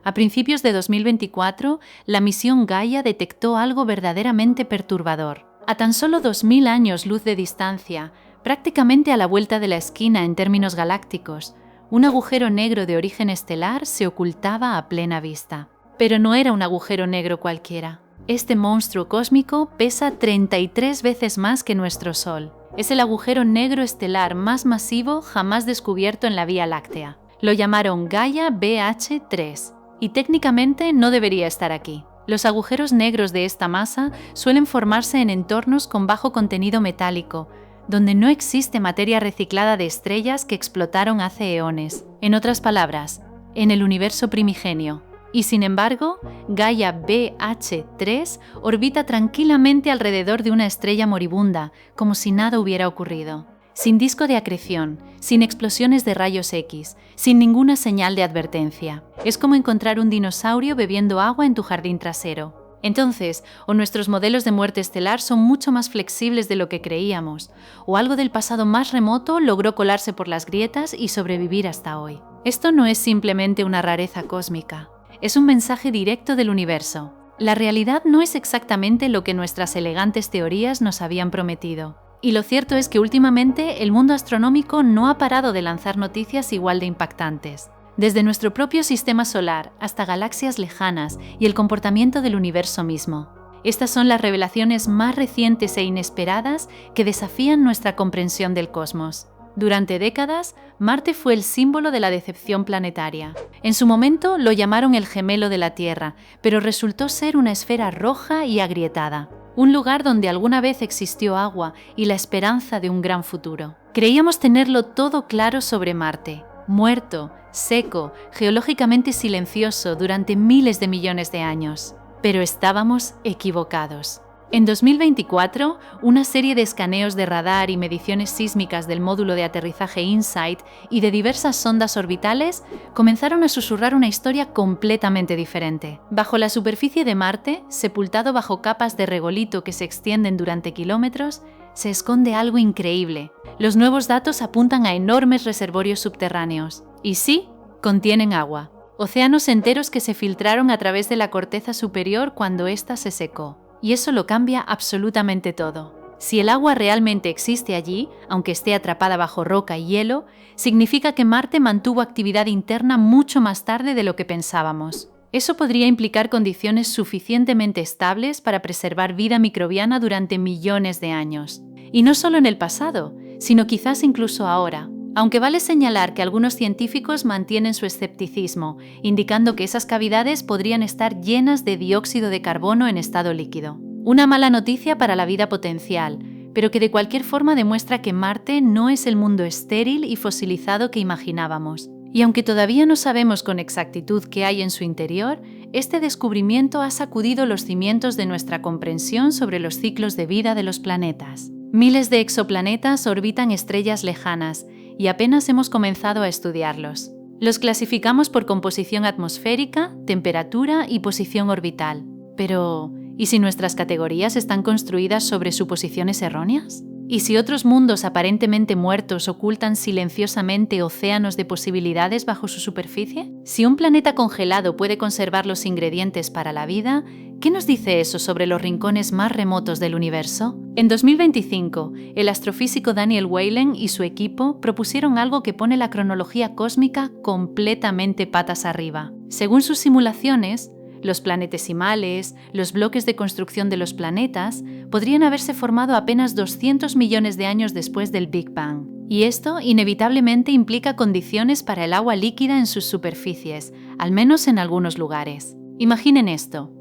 A principios de 2024, la misión Gaia detectó algo verdaderamente perturbador. A tan solo 2000 años luz de distancia, prácticamente a la vuelta de la esquina en términos galácticos, un agujero negro de origen estelar se ocultaba a plena vista. Pero no era un agujero negro cualquiera. Este monstruo cósmico pesa 33 veces más que nuestro Sol. Es el agujero negro estelar más masivo jamás descubierto en la Vía Láctea. Lo llamaron Gaia BH3 y técnicamente no debería estar aquí. Los agujeros negros de esta masa suelen formarse en entornos con bajo contenido metálico, donde no existe materia reciclada de estrellas que explotaron hace eones. En otras palabras, en el universo primigenio. Y sin embargo, Gaia BH3 orbita tranquilamente alrededor de una estrella moribunda, como si nada hubiera ocurrido. Sin disco de acreción, sin explosiones de rayos X, sin ninguna señal de advertencia. Es como encontrar un dinosaurio bebiendo agua en tu jardín trasero. Entonces, o nuestros modelos de muerte estelar son mucho más flexibles de lo que creíamos, o algo del pasado más remoto logró colarse por las grietas y sobrevivir hasta hoy. Esto no es simplemente una rareza cósmica. Es un mensaje directo del universo. La realidad no es exactamente lo que nuestras elegantes teorías nos habían prometido. Y lo cierto es que últimamente el mundo astronómico no ha parado de lanzar noticias igual de impactantes. Desde nuestro propio sistema solar hasta galaxias lejanas y el comportamiento del universo mismo. Estas son las revelaciones más recientes e inesperadas que desafían nuestra comprensión del cosmos. Durante décadas, Marte fue el símbolo de la decepción planetaria. En su momento lo llamaron el gemelo de la Tierra, pero resultó ser una esfera roja y agrietada. Un lugar donde alguna vez existió agua y la esperanza de un gran futuro. Creíamos tenerlo todo claro sobre Marte. Muerto, seco, geológicamente silencioso durante miles de millones de años. Pero estábamos equivocados. En 2024, una serie de escaneos de radar y mediciones sísmicas del módulo de aterrizaje InSight y de diversas sondas orbitales comenzaron a susurrar una historia completamente diferente. Bajo la superficie de Marte, sepultado bajo capas de regolito que se extienden durante kilómetros, se esconde algo increíble. Los nuevos datos apuntan a enormes reservorios subterráneos. Y sí, contienen agua. Océanos enteros que se filtraron a través de la corteza superior cuando ésta se secó. Y eso lo cambia absolutamente todo. Si el agua realmente existe allí, aunque esté atrapada bajo roca y hielo, significa que Marte mantuvo actividad interna mucho más tarde de lo que pensábamos. Eso podría implicar condiciones suficientemente estables para preservar vida microbiana durante millones de años. Y no solo en el pasado, sino quizás incluso ahora. Aunque vale señalar que algunos científicos mantienen su escepticismo, indicando que esas cavidades podrían estar llenas de dióxido de carbono en estado líquido. Una mala noticia para la vida potencial, pero que de cualquier forma demuestra que Marte no es el mundo estéril y fosilizado que imaginábamos. Y aunque todavía no sabemos con exactitud qué hay en su interior, este descubrimiento ha sacudido los cimientos de nuestra comprensión sobre los ciclos de vida de los planetas. Miles de exoplanetas orbitan estrellas lejanas, y apenas hemos comenzado a estudiarlos. Los clasificamos por composición atmosférica, temperatura y posición orbital. Pero, ¿y si nuestras categorías están construidas sobre suposiciones erróneas? ¿Y si otros mundos aparentemente muertos ocultan silenciosamente océanos de posibilidades bajo su superficie? Si un planeta congelado puede conservar los ingredientes para la vida, ¿qué nos dice eso sobre los rincones más remotos del universo? En 2025, el astrofísico Daniel Weylen y su equipo propusieron algo que pone la cronología cósmica completamente patas arriba. Según sus simulaciones, los planetesimales, los bloques de construcción de los planetas, podrían haberse formado apenas 200 millones de años después del Big Bang. Y esto inevitablemente implica condiciones para el agua líquida en sus superficies, al menos en algunos lugares. Imaginen esto.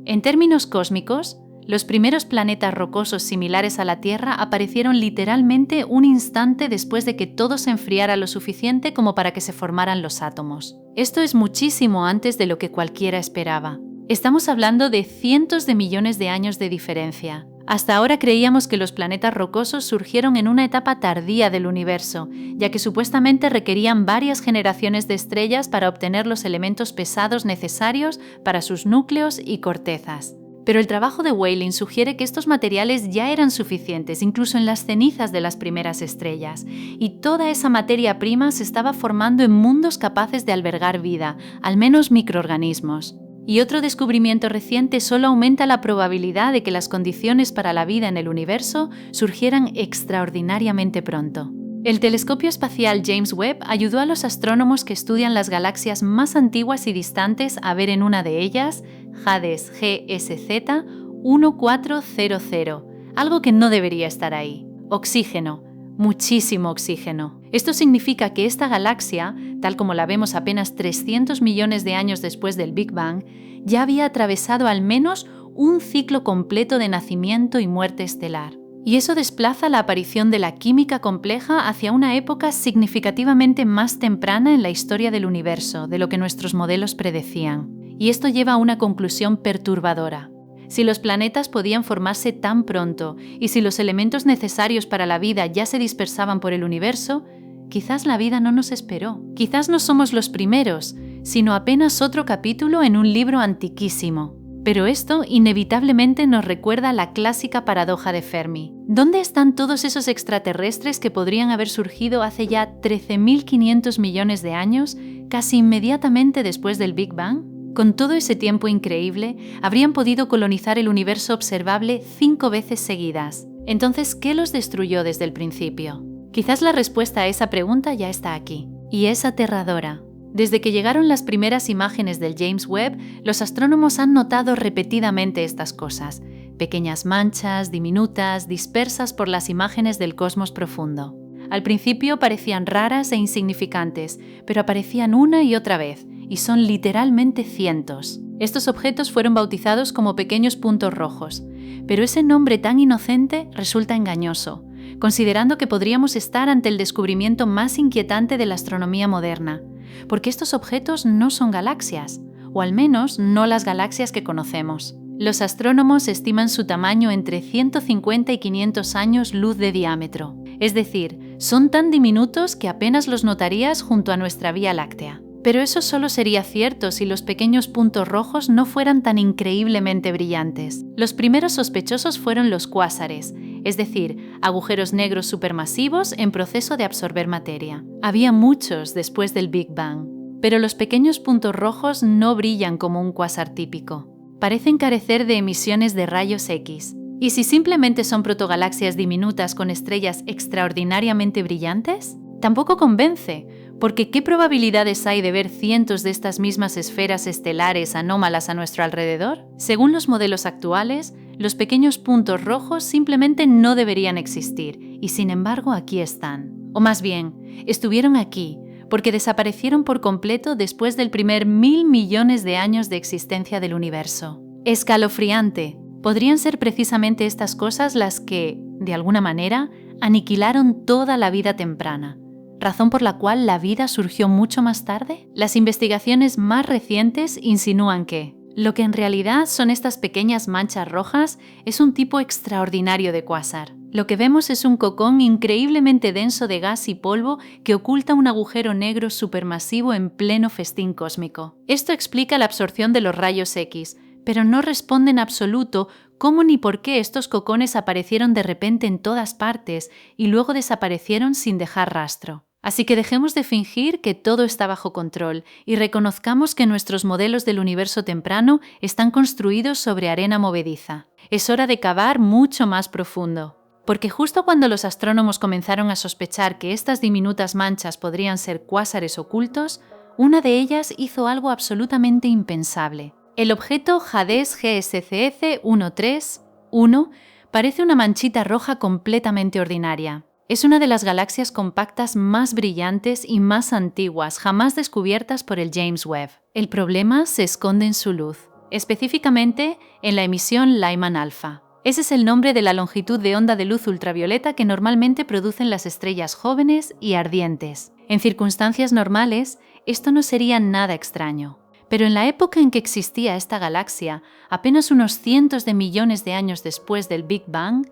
En términos cósmicos, los primeros planetas rocosos similares a la Tierra aparecieron literalmente un instante después de que todo se enfriara lo suficiente como para que se formaran los átomos. Esto es muchísimo antes de lo que cualquiera esperaba. Estamos hablando de cientos de millones de años de diferencia. Hasta ahora creíamos que los planetas rocosos surgieron en una etapa tardía del universo, ya que supuestamente requerían varias generaciones de estrellas para obtener los elementos pesados necesarios para sus núcleos y cortezas. Pero el trabajo de Wheeling sugiere que estos materiales ya eran suficientes, incluso en las cenizas de las primeras estrellas, y toda esa materia prima se estaba formando en mundos capaces de albergar vida, al menos microorganismos. Y otro descubrimiento reciente solo aumenta la probabilidad de que las condiciones para la vida en el universo surgieran extraordinariamente pronto. El telescopio espacial James Webb ayudó a los astrónomos que estudian las galaxias más antiguas y distantes a ver en una de ellas, Hades GSZ 1400, algo que no debería estar ahí. Oxígeno, muchísimo oxígeno. Esto significa que esta galaxia, tal como la vemos apenas 300 millones de años después del Big Bang, ya había atravesado al menos un ciclo completo de nacimiento y muerte estelar. Y eso desplaza la aparición de la química compleja hacia una época significativamente más temprana en la historia del universo de lo que nuestros modelos predecían. Y esto lleva a una conclusión perturbadora. Si los planetas podían formarse tan pronto y si los elementos necesarios para la vida ya se dispersaban por el universo, quizás la vida no nos esperó. Quizás no somos los primeros, sino apenas otro capítulo en un libro antiquísimo. Pero esto inevitablemente nos recuerda la clásica paradoja de Fermi. ¿Dónde están todos esos extraterrestres que podrían haber surgido hace ya 13.500 millones de años, casi inmediatamente después del Big Bang? Con todo ese tiempo increíble, habrían podido colonizar el universo observable 5 veces seguidas. Entonces, ¿qué los destruyó desde el principio? Quizás la respuesta a esa pregunta ya está aquí, y es aterradora. Desde que llegaron las primeras imágenes del James Webb, los astrónomos han notado repetidamente estas cosas, pequeñas manchas diminutas dispersas por las imágenes del cosmos profundo. Al principio parecían raras e insignificantes, pero aparecían una y otra vez, y son literalmente cientos. Estos objetos fueron bautizados como pequeños puntos rojos, pero ese nombre tan inocente resulta engañoso, considerando que podríamos estar ante el descubrimiento más inquietante de la astronomía moderna, porque estos objetos no son galaxias, o al menos no las galaxias que conocemos. Los astrónomos estiman su tamaño entre 150 y 500 años luz de diámetro, es decir, son tan diminutos que apenas los notarías junto a nuestra Vía Láctea. Pero eso solo sería cierto si los pequeños puntos rojos no fueran tan increíblemente brillantes. Los primeros sospechosos fueron los cuásares, es decir, agujeros negros supermasivos en proceso de absorber materia. Había muchos después del Big Bang, pero los pequeños puntos rojos no brillan como un cuásar típico. Parecen carecer de emisiones de rayos X. ¿Y si simplemente son protogalaxias diminutas con estrellas extraordinariamente brillantes? Tampoco convence, porque ¿qué probabilidades hay de ver cientos de estas mismas esferas estelares anómalas a nuestro alrededor? Según los modelos actuales, los pequeños puntos rojos simplemente no deberían existir, y sin embargo aquí están. O más bien, estuvieron aquí, porque desaparecieron por completo después del primer 1.000 millones de años de existencia del universo. Escalofriante. Podrían ser precisamente estas cosas las que, de alguna manera, aniquilaron toda la vida temprana. ¿Razón por la cual la vida surgió mucho más tarde? Las investigaciones más recientes insinúan que lo que en realidad son estas pequeñas manchas rojas es un tipo extraordinario de cuásar. Lo que vemos es un cocón increíblemente denso de gas y polvo que oculta un agujero negro supermasivo en pleno festín cósmico. Esto explica la absorción de los rayos X, pero no responde en absoluto cómo ni por qué estos cocones aparecieron de repente en todas partes y luego desaparecieron sin dejar rastro. Así que dejemos de fingir que todo está bajo control y reconozcamos que nuestros modelos del universo temprano están construidos sobre arena movediza. Es hora de cavar mucho más profundo. Porque justo cuando los astrónomos comenzaron a sospechar que estas diminutas manchas podrían ser cuásares ocultos, una de ellas hizo algo absolutamente impensable. El objeto Hades GSCF 131 parece una manchita roja completamente ordinaria. Es una de las galaxias compactas más brillantes y más antiguas jamás descubiertas por el James Webb. El problema se esconde en su luz, específicamente en la emisión Lyman alfa. Ese es el nombre de la longitud de onda de luz ultravioleta que normalmente producen las estrellas jóvenes y ardientes. En circunstancias normales, esto no sería nada extraño. Pero en la época en que existía esta galaxia, apenas unos cientos de millones de años después del Big Bang,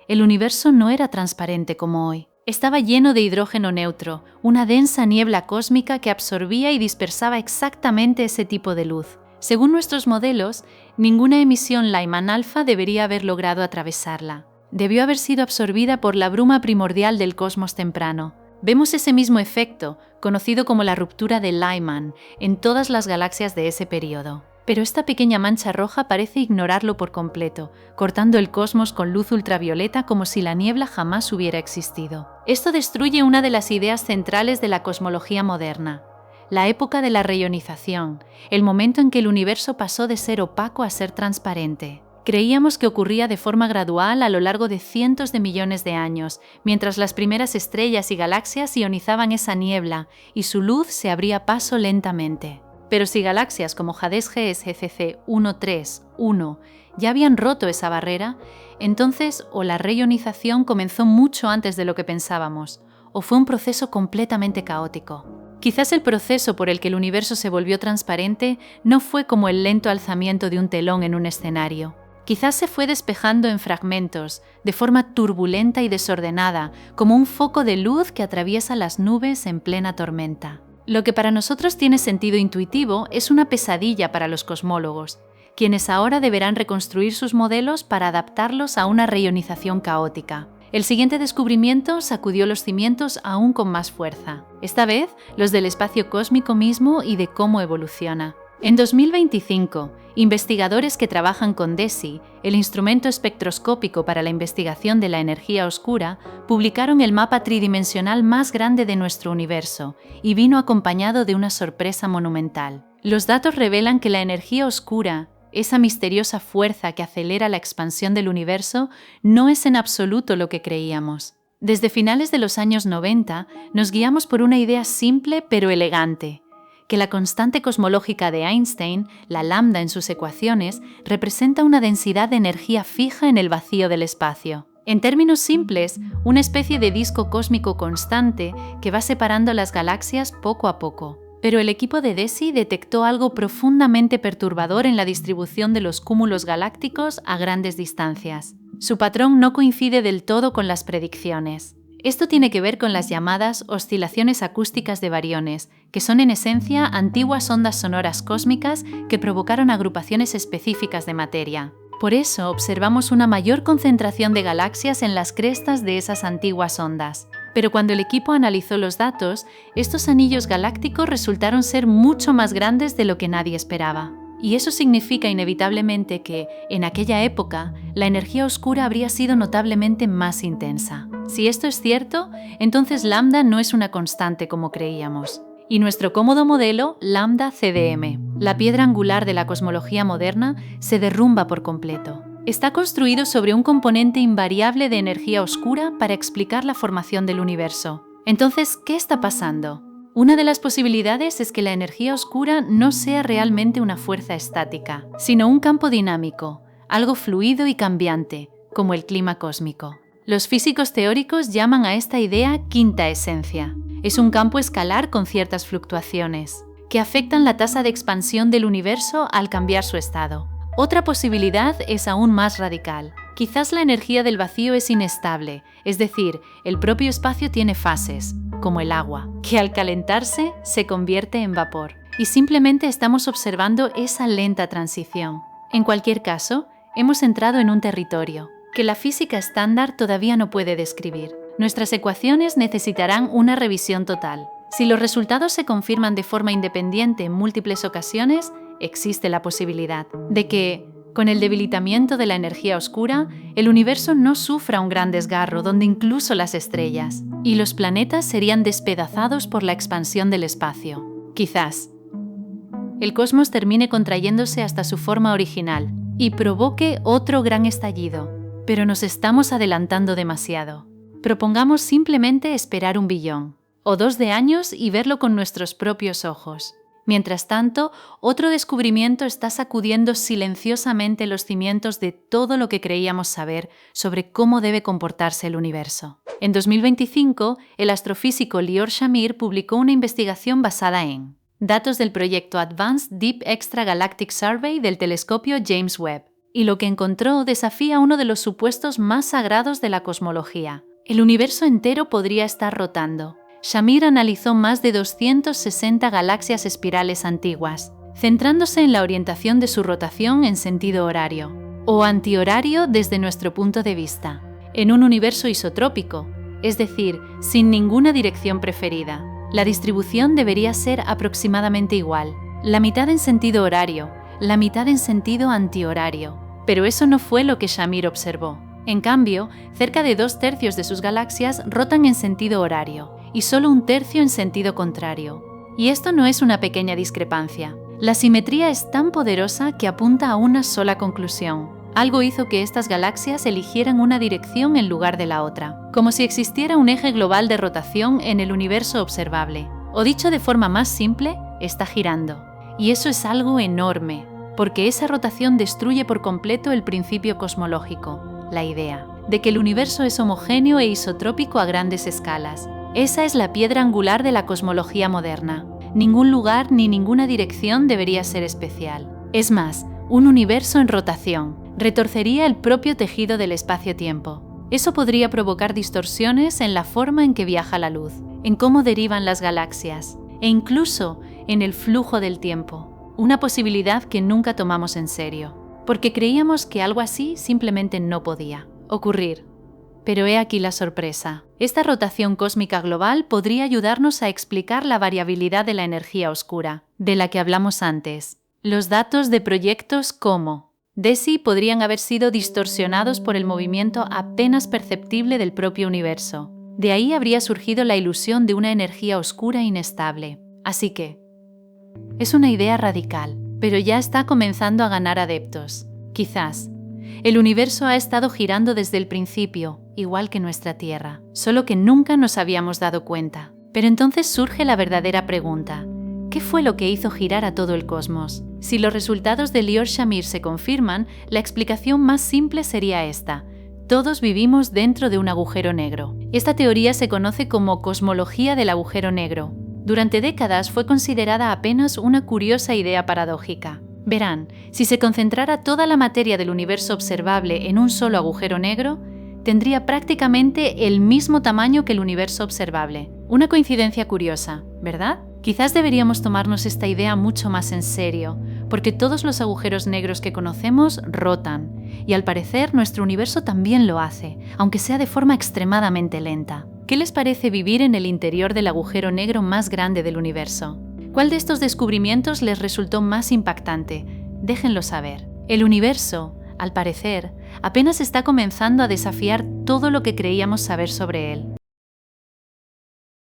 el universo no era transparente como hoy. Estaba lleno de hidrógeno neutro, una densa niebla cósmica que absorbía y dispersaba exactamente ese tipo de luz, Según nuestros modelos, ninguna emisión Lyman alfa debería haber logrado atravesarla. Debió haber sido absorbida por la bruma primordial del cosmos temprano. Vemos ese mismo efecto, conocido como la ruptura de Lyman, en todas las galaxias de ese periodo. Pero esta pequeña mancha roja parece ignorarlo por completo, cortando el cosmos con luz ultravioleta como si la niebla jamás hubiera existido. Esto destruye una de las ideas centrales de la cosmología moderna: la época de la reionización, el momento en que el universo pasó de ser opaco a ser transparente. Creíamos que ocurría de forma gradual a lo largo de cientos de millones de años, mientras las primeras estrellas y galaxias ionizaban esa niebla y su luz se abría paso lentamente. Pero si galaxias como Hades GS CC131 ya habían roto esa barrera, entonces o la reionización comenzó mucho antes de lo que pensábamos, o fue un proceso completamente caótico. Quizás el proceso por el que el universo se volvió transparente no fue como el lento alzamiento de un telón en un escenario. Quizás se fue despejando en fragmentos, de forma turbulenta y desordenada, como un foco de luz que atraviesa las nubes en plena tormenta. Lo que para nosotros tiene sentido intuitivo es una pesadilla para los cosmólogos, quienes ahora deberán reconstruir sus modelos para adaptarlos a una reionización caótica. El siguiente descubrimiento sacudió los cimientos aún con más fuerza, esta vez los del espacio cósmico mismo y de cómo evoluciona. En 2025, investigadores que trabajan con DESI, el instrumento espectroscópico para la investigación de la energía oscura, publicaron el mapa tridimensional más grande de nuestro universo y vino acompañado de una sorpresa monumental. Los datos revelan que la energía oscura, esa misteriosa fuerza que acelera la expansión del universo, no es en absoluto lo que creíamos. Desde finales de los años 90, nos guiamos por una idea simple pero elegante: que la constante cosmológica de Einstein, la lambda en sus ecuaciones, representa una densidad de energía fija en el vacío del espacio. En términos simples, una especie de disco cósmico constante que va separando las galaxias poco a poco. Pero el equipo de DESI detectó algo profundamente perturbador en la distribución de los cúmulos galácticos a grandes distancias. Su patrón no coincide del todo con las predicciones. Esto tiene que ver con las llamadas oscilaciones acústicas de bariones, que son en esencia antiguas ondas sonoras cósmicas que provocaron agrupaciones específicas de materia. Por eso observamos una mayor concentración de galaxias en las crestas de esas antiguas ondas. Pero cuando el equipo analizó los datos, estos anillos galácticos resultaron ser mucho más grandes de lo que nadie esperaba. Y eso significa inevitablemente que, en aquella época, la energía oscura habría sido notablemente más intensa. Si esto es cierto, entonces lambda no es una constante como creíamos. Y nuestro cómodo modelo, lambda CDM, la piedra angular de la cosmología moderna, se derrumba por completo. Está construido sobre un componente invariable de energía oscura para explicar la formación del universo. Entonces, ¿qué está pasando? Una de las posibilidades es que la energía oscura no sea realmente una fuerza estática, sino un campo dinámico, algo fluido y cambiante, como el clima cósmico. Los físicos teóricos llaman a esta idea quinta esencia. Es un campo escalar con ciertas fluctuaciones, que afectan la tasa de expansión del universo al cambiar su estado. Otra posibilidad es aún más radical. Quizás la energía del vacío es inestable, es decir, el propio espacio tiene fases, como el agua, que al calentarse se convierte en vapor, y simplemente estamos observando esa lenta transición. En cualquier caso, hemos entrado en un territorio que la física estándar todavía no puede describir. Nuestras ecuaciones necesitarán una revisión total. Si los resultados se confirman de forma independiente en múltiples ocasiones, existe la posibilidad de que, con el debilitamiento de la energía oscura, el universo no sufra un gran desgarro donde incluso las estrellas y los planetas serían despedazados por la expansión del espacio. Quizás el cosmos termine contrayéndose hasta su forma original y provoque otro gran estallido, pero nos estamos adelantando demasiado. Propongamos simplemente esperar 1 billón o 2 de años y verlo con nuestros propios ojos. Mientras tanto, otro descubrimiento está sacudiendo silenciosamente los cimientos de todo lo que creíamos saber sobre cómo debe comportarse el universo. En 2025, el astrofísico Lior Shamir publicó una investigación basada en datos del proyecto Advanced Deep Extragalactic Survey del telescopio James Webb, y lo que encontró desafía uno de los supuestos más sagrados de la cosmología. El universo entero podría estar rotando. Shamir analizó más de 260 galaxias espirales antiguas, centrándose en la orientación de su rotación en sentido horario, o antihorario desde nuestro punto de vista, en un universo isotrópico, es decir, sin ninguna dirección preferida. La distribución debería ser aproximadamente igual, la mitad en sentido horario, la mitad en sentido antihorario. Pero eso no fue lo que Shamir observó. En cambio, cerca de 2/3 de sus galaxias rotan en sentido horario y solo 1/3 en sentido contrario. Y esto no es una pequeña discrepancia. La simetría es tan poderosa que apunta a una sola conclusión. Algo hizo que estas galaxias eligieran una dirección en lugar de la otra, como si existiera un eje global de rotación en el universo observable. O dicho de forma más simple, está girando. Y eso es algo enorme, porque esa rotación destruye por completo el principio cosmológico, la idea de que el universo es homogéneo e isotrópico a grandes escalas. Esa es la piedra angular de la cosmología moderna. Ningún lugar ni ninguna dirección debería ser especial. Es más, un universo en rotación retorcería el propio tejido del espacio-tiempo. Eso podría provocar distorsiones en la forma en que viaja la luz, en cómo derivan las galaxias, e incluso en el flujo del tiempo, una posibilidad que nunca tomamos en serio, porque creíamos que algo así simplemente no podía ocurrir. Pero he aquí la sorpresa. Esta rotación cósmica global podría ayudarnos a explicar la variabilidad de la energía oscura, de la que hablamos antes. Los datos de proyectos como DESI podrían haber sido distorsionados por el movimiento apenas perceptible del propio universo. De ahí habría surgido la ilusión de una energía oscura inestable. Así que, es una idea radical, pero ya está comenzando a ganar adeptos. Quizás, el universo ha estado girando desde el principio, igual que nuestra Tierra, solo que nunca nos habíamos dado cuenta. Pero entonces surge la verdadera pregunta. ¿Qué fue lo que hizo girar a todo el cosmos? Si los resultados de Lior Shamir se confirman, la explicación más simple sería esta. Todos vivimos dentro de un agujero negro. Esta teoría se conoce como cosmología del agujero negro. Durante décadas fue considerada apenas una curiosa idea paradójica. Verán, si se concentrara toda la materia del universo observable en un solo agujero negro, tendría prácticamente el mismo tamaño que el universo observable. Una coincidencia curiosa, ¿verdad? Quizás deberíamos tomarnos esta idea mucho más en serio, porque todos los agujeros negros que conocemos rotan, y al parecer nuestro universo también lo hace, aunque sea de forma extremadamente lenta. ¿Qué les parece vivir en el interior del agujero negro más grande del universo? ¿Cuál de estos descubrimientos les resultó más impactante? Déjenlo saber. El universo, al parecer, apenas está comenzando a desafiar todo lo que creíamos saber sobre él.